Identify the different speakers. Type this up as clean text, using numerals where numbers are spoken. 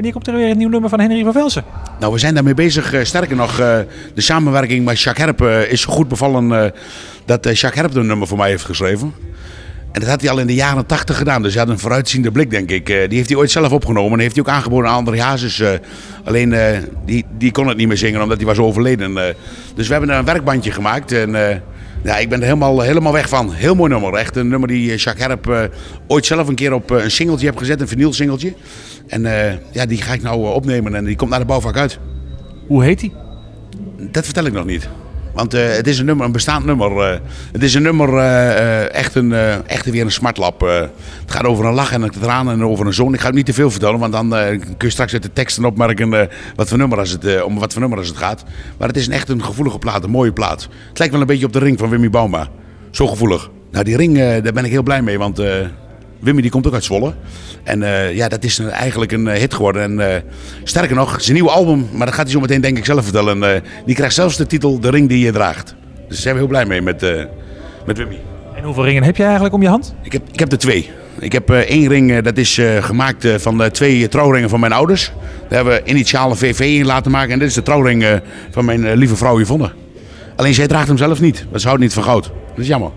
Speaker 1: Wanneer komt er weer een nieuw nummer van Henry van Velsen?
Speaker 2: Nou, we zijn daarmee bezig. Sterker nog, de samenwerking met Jacques Herp is zo goed bevallen dat Jacques Herp een nummer voor mij heeft geschreven. En dat had hij al in de jaren 80 gedaan, dus hij had een vooruitziende blik, denk ik. Die heeft hij ooit zelf opgenomen en heeft hij ook aangeboden aan André Hazes. Alleen die kon het niet meer zingen omdat hij was overleden. Dus we hebben een werkbandje gemaakt en ja, ik ben er helemaal weg van. Heel mooi nummer. Echt een nummer die Jacques Herp ooit zelf een keer op een singeltje heeft gezet, een vinylsingeltje. En ja, die ga ik nou opnemen en die komt naar de bouwvak uit.
Speaker 1: Hoe heet die?
Speaker 2: Dat vertel ik nog niet. Want het is een bestaand nummer. Het is een nummer, echt weer een smartlap. Het gaat over een lach en een traan en over een zoon. Ik ga het niet te veel vertellen, want dan kun je straks uit de teksten opmerken wat voor nummer als het gaat. Maar het is echt een gevoelige plaat, een mooie plaat. Het lijkt wel een beetje op de ring van Wimmy Bauma. Zo gevoelig. Nou, die ring, daar ben ik heel blij mee, want Wimmy die komt ook uit Zwolle. En ja, dat is eigenlijk een hit geworden. En sterker nog, het is een nieuw album, maar dat gaat hij zo meteen denk ik zelf vertellen. Die krijgt zelfs de titel De Ring Die Je Draagt. Dus daar zijn we heel blij mee met Wimmy.
Speaker 1: En hoeveel ringen heb je eigenlijk om je hand?
Speaker 2: Ik heb er 2. Ik heb 1 ring, dat is gemaakt van 2 trouwringen van mijn ouders. Daar hebben we initiale VV in laten maken. En dit is de trouwring van mijn lieve vrouw Yvonne. Alleen zij draagt hem zelf niet, want ze houdt niet van goud. Dat is jammer.